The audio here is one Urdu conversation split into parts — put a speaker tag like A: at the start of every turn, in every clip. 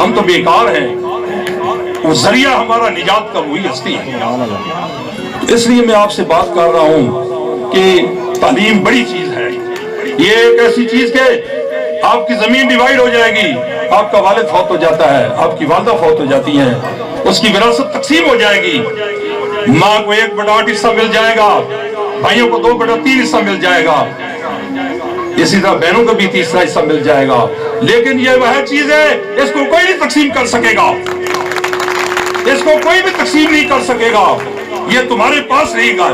A: ہم تو بیکار ہیں، وہ ذریعہ ہمارا نجات کا وہی ہستی ہے۔ اس لیے میں آپ سے بات کر رہا ہوں کہ تعلیم بڑی چیز ہے، یہ ایک ایسی چیز کہ آپ کی زمین ڈیوائیڈ ہو جائے گی، آپ کا والد فوت ہو جاتا ہے، آپ کی والدہ فوت ہو جاتی ہیں، اس کی وراثت تقسیم ہو جائے گی، ماں کو 1/8 حصہ مل جائے گا، بھائیوں کو 2/3 حصہ مل جائے گا، اسی طرح بہنوں کو بھی 3 حصہ مل جائے گا، لیکن یہ وہ چیز ہے اس کو کوئی نہیں تقسیم کر سکے گا، اس کو کوئی بھی تقسیم نہیں کر سکے گا، یہ تمہارے پاس رہے گا،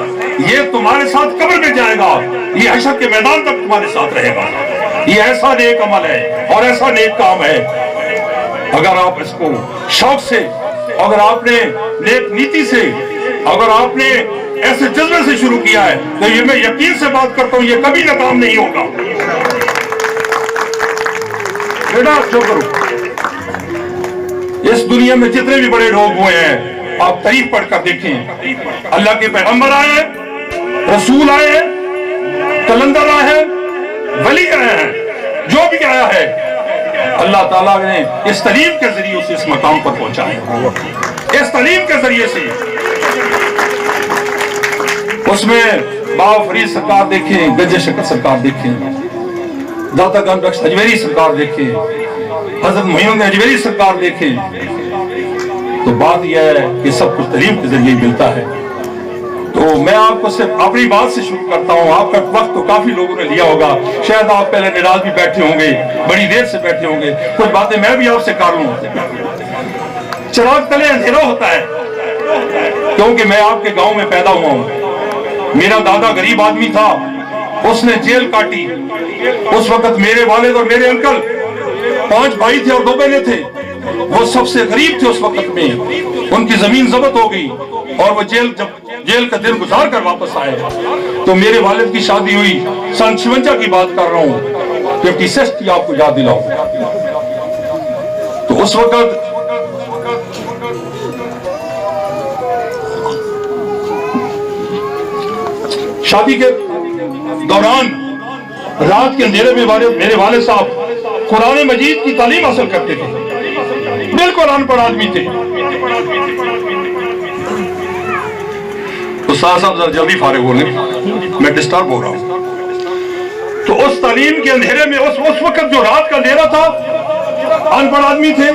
A: یہ تمہارے ساتھ قبر میں جائے گا، یہ حشر کے میدان تک تمہارے ساتھ رہے گا۔ یہ ایسا نیک عمل ہے اور ایسا نیک کام ہے، اگر آپ اس کو شوق سے، اگر آپ نے نیک نیتی سے، اگر آپ نے ایسے جذبے سے شروع کیا ہے تو یہ میں یقین سے بات کرتا ہوں یہ کبھی ناکام نہیں ہوگا۔ بیٹا جو کرو، اس دنیا میں جتنے بھی بڑے لوگ ہوئے ہیں آپ تاریخ پڑھ کر دیکھیں، اللہ کے پیغمبر آئے، رسول آئے، کلندر آئے، ولی آئے ہیں، جو بھی آیا ہے اللہ تعالیٰ نے اس تعلیم کے ذریعے سے اس مقام پر پہنچا ہے، اس تعلیم کے ذریعے سے۔ اس میں بابا فرید سرکار دیکھیں، گنج شکر سرکار دیکھیں، داتا گنج بخش اجمیری سرکار دیکھیں، حضرت معین الدین اجمیری سرکار دیکھیں، تو بات یہ ہے کہ سب کچھ تعلیم کے ذریعے ملتا ہے۔ تو میں آپ کو صرف اپنی بات سے شروع کرتا ہوں، آپ کا وقت تو کافی لوگوں نے لیا ہوگا، شاید آپ پہلے ناراض بھی بیٹھے ہوں گے، بڑی دیر سے بیٹھے ہوں گے، کچھ باتیں میں بھی آپ سے کر لوں۔ چراغ تلے اندھیرا ہوتا ہے، کیونکہ میں آپ کے گاؤں میں پیدا ہوا ہوں، میرا دادا غریب آدمی تھا، اس نے جیل کاٹی، اس وقت میرے والد اور میرے انکل 5 بھائی تھے اور 2 بہنیں تھے، وہ سب سے غریب تھے اس وقت میں، ان کی زمین ضبط ہو گئی اور وہ جیل کا دن گزار کر واپس آئے، تو میرے والد کی شادی ہوئی سن 56 کی بات کر رہا ہوں، 56 کی آپ کو یاد دلاؤں، تو اس وقت شادی کے دوران رات کے اندھیرے میں میرے والد صاحب قرآن مجید کی تعلیم حاصل کرتے تھے، بالکل ان پڑھ آدمی تھے۔ استاد صاحب ذرا جلدی فارغ ہو لیں، میں ڈسٹرب ہو رہا ہوں۔ تو اس تعلیم کے اندھیرے میں اس وقت جو رات کا اندھیرا تھا، ان پڑھ آدمی تھے،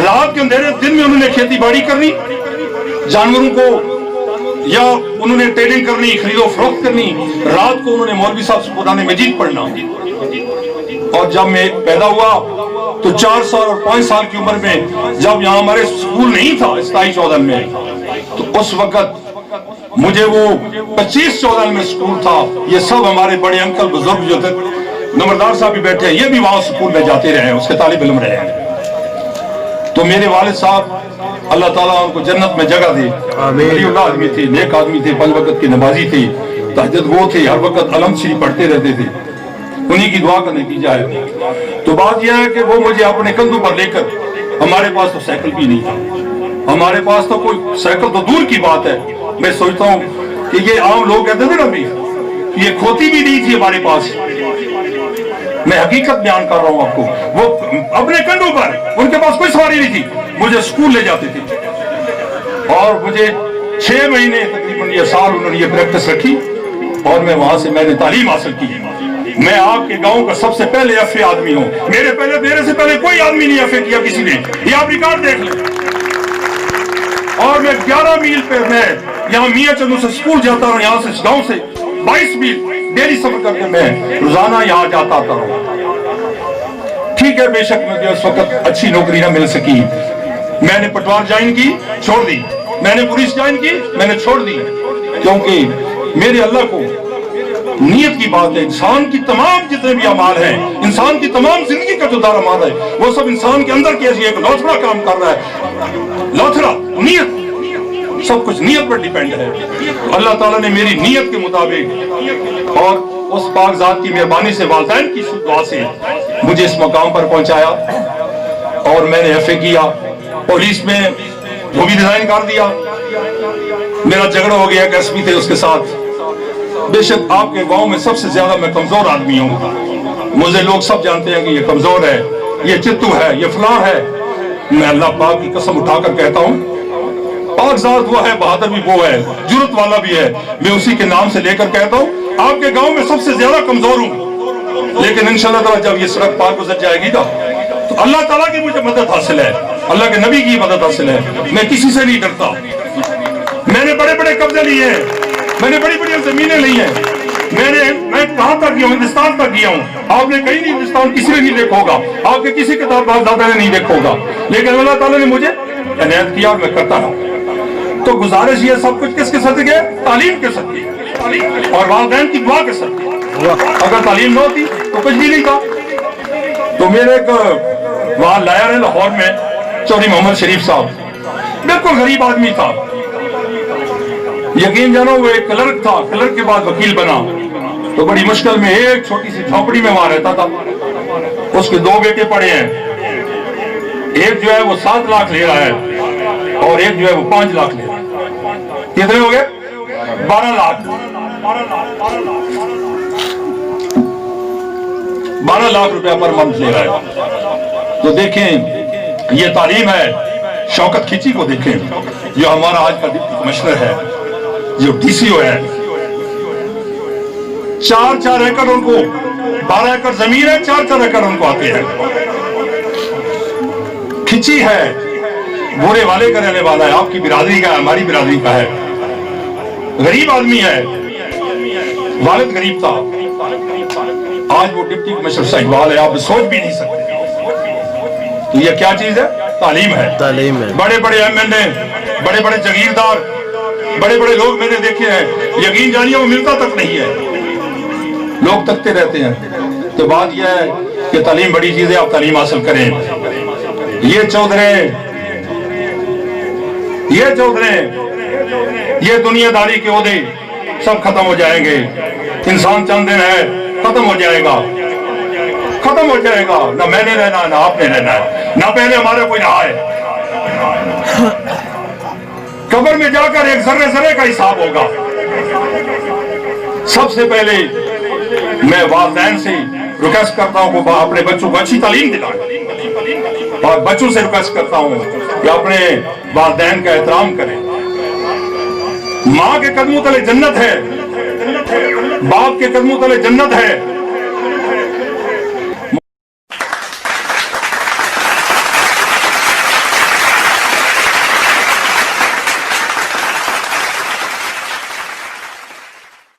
A: رات کے اندھیرے دن میں انہوں نے کھیتی باڑی کرنی، جانوروں کو یا انہوں نے ٹریڈنگ کرنی، خرید و فروخت کرنی، رات کو انہوں نے مولوی صاحب سے قرآن مجید پڑھنا، اور جب میں پیدا ہوا تو 4 سال اور 5 سال کی عمر میں جب یہاں ہمارے سکول نہیں تھا 27-14 میں، تو اس وقت مجھے وہ 25-14 میں سکول تھا، یہ سب ہمارے بڑے انکل بزرگ جو تھے، نمبردار صاحب بھی بیٹھے ہیں، یہ بھی وہاں سکول میں جاتے رہے ہیں، اس کے طالب علم رہے ہیں۔ تو میرے والد صاحب اللہ تعالیٰ ان کو جنت میں جگہ دے، ولی اللہ آدمی تھے، نیک آدمی تھے، 5 وقت کی نمازی تھے، تہجد گو تھے، ہر وقت علم شریف پڑھتے رہتے تھے، انہی کی دعا کا نتیجہ ہے۔ تو بات یہ ہے کہ وہ مجھے اپنے کندھوں پر لے کر، ہمارے پاس تو سائیکل بھی نہیں تھا، ہمارے پاس تو کوئی سائیکل تو دور کی بات ہے، میں سوچتا ہوں کہ یہ عام لوگ کہتے تھے نا بھی، یہ کھوتی بھی نہیں تھی ہمارے پاس، میں حقیقت بیان کر رہا ہوں آپ کو، وہ اپنے کنڈوں پر، ان کے پاس کوئی سواری نہیں تھی، مجھے اسکول لے جاتے تھے، اور مجھے 6 مہینے تقریباً یہ سال انہوں نے یہ پریکٹس رکھی، اور میں وہاں سے میں نے تعلیم حاصل کی۔ میں آپ کے گاؤں کا سب سے پہلے ایف اے آدمی ہوں، میرے سے پہلے کوئی آدمی نہیں ایف اے کیا کسی نے، یہ آپ ریکارڈ دیکھ لیں، اور میں 11 میل پہ میں یہاں میاں چندو سے سکول جاتا ہوں، یہاں سے گاؤں سے 22 میل ڈیلی سفر کر کے میں روزانہ یہاں جاتا آتا ہوں۔ ٹھیک ہے، بے شک مجھے اس وقت اچھی نوکری نہ مل سکی، میں نے پٹوار جوائن کی، چھوڑ دی، میں نے پولیس جوائن کی، میں نے چھوڑ دی، کیونکہ میرے اللہ کو نیت کی بات ہے، انسان کی تمام جتنے بھی اعمال ہیں، انسان کی تمام زندگی کا جو دار مدار ہے، وہ سب انسان کے اندر کیسی ایک لوتھڑا کام کر رہا ہے، لوتھڑا نیت، سب کچھ نیت پر ڈیپینڈ ہے۔ اللہ تعالیٰ نے میری نیت کے مطابق اور اس پاک ذات کی مہربانی سے، والدین کی دعا سے مجھے اس مقام پر پہنچایا، اور میں نے ایف اے کیا، پولیس میں وہ بھی ریزائن کر دیا، میرا جھگڑا ہو گیا ایک ایس پی تھے اس کے ساتھ۔ بے شک آپ کے گاؤں میں سب سے زیادہ میں کمزور آدمی ہوں، مجھے لوگ سب جانتے ہیں کہ یہ کمزور ہے، یہ چتو ہے، یہ فلاں ہے، میں اللہ پاک کی قسم اٹھا کر کہتا ہوں پاک ذات وہ ہے، بہادر بھی وہ ہے، جرت والا بھی ہے، میں اسی کے نام سے لے کر کہتا ہوں آپ کے گاؤں میں سب سے زیادہ کمزور ہوں، لیکن انشاءاللہ تعالیٰ جب یہ سڑک پار گزر جائے گی نا تو اللہ تعالیٰ کی مجھے مدد حاصل ہے، اللہ کے نبی کی مدد حاصل ہے، میں کسی سے نہیں ڈرتا، میں نے بڑے بڑے قبضے لیے ہیں، میں نے بڑی بڑی زمینیں لی ہیں، میں کہاں تک گیا ہوں؟ ہندوستان تک گیا ہوں، آپ نے کہیں نہیں ہندوستان کسی نے نہیں دیکھا ہوگا، آپ کے کسی کتاب باز دادا نے نہیں دیکھا ہوگا، لیکن اللہ تعالیٰ نے مجھے عنایت کیا اور میں کرتا رہا۔ تو گزارش یہ سب کچھ کس کے صدقے؟ تعلیم کے صدقے اور والدین کی دعا کے صدقے۔ اگر تعلیم نہ ہوتی تو کچھ بھی نہیں تھا۔ تو میرے ایک وہاں لایا ہے لاہور میں چودھری محمد شریف صاحب، بالکل غریب آدمی تھا، یقین جانو وہ ایک کلرک تھا، کلرک کے بعد وکیل بنا، تو بڑی مشکل میں ایک چھوٹی سی جھونپڑی میں وہاں رہتا تھا۔ اس کے 2 بیٹے پڑے ہیں، ایک جو ہے وہ 7 لاکھ لے رہا ہے اور ایک جو ہے وہ 5 لاکھ لے رہا ہے۔ کتنے ہو گئے؟ 12 لاکھ 12 لاکھ روپیہ پر منتھ لے رہا ہے۔ تو دیکھیں یہ تعلیم ہے۔ شوکت کھچی کو دیکھیں جو ہمارا آج کا ڈپٹی کمشنر ہے، جو ڈی سی او ہے، 4 ایکڑ ان کو 12 ایکڑ زمین ہے، 4 ایکڑ ان کو آتے ہیں۔ کھچی ہے، بورے والے کا رہنے والا ہے، آپ کی برادری کا ہے، ہماری برادری کا ہے، غریب آدمی ہے، والد غریب تھا، آج وہ ڈپٹی کمشنر صاحب ہے، آپ سوچ بھی نہیں سکتے۔ تو یہ کیا چیز ہے؟ تعلیم ہے۔ تعلیم ہے۔ بڑے بڑے ایم ایل اے، بڑے بڑے جاگیردار، بڑے بڑے لوگ میں نے دیکھے ہیں، یقین جانیے وہ ملتا تک نہیں ہے، لوگ تکتے رہتے ہیں۔ تو بات یہ ہے کہ تعلیم بڑی چیز ہے، آپ تعلیم حاصل کریں۔ یہ چودھرے، یہ دنیا داری کے عہدے سب ختم ہو جائیں گے، انسان چند دن ہے، ختم ہو جائے گا، ختم ہو جائے گا، نہ میں نے رہنا نہ آپ نے رہنا ہے، نہ پہلے ہمارا کوئی رہا ہے۔ قبر میں جا کر ایک ذرے ذرے کا حساب ہوگا۔ سب سے پہلے میں والدین سے ریکویسٹ کرتا ہوں کہ اپنے بچوں کو اچھی تعلیم دلائیں، اور بچوں سے ریکویسٹ کرتا ہوں کہ اپنے والدین کا احترام کریں۔ ماں کے قدموں تلے جنت ہے، باپ کے قدموں تلے جنت ہے،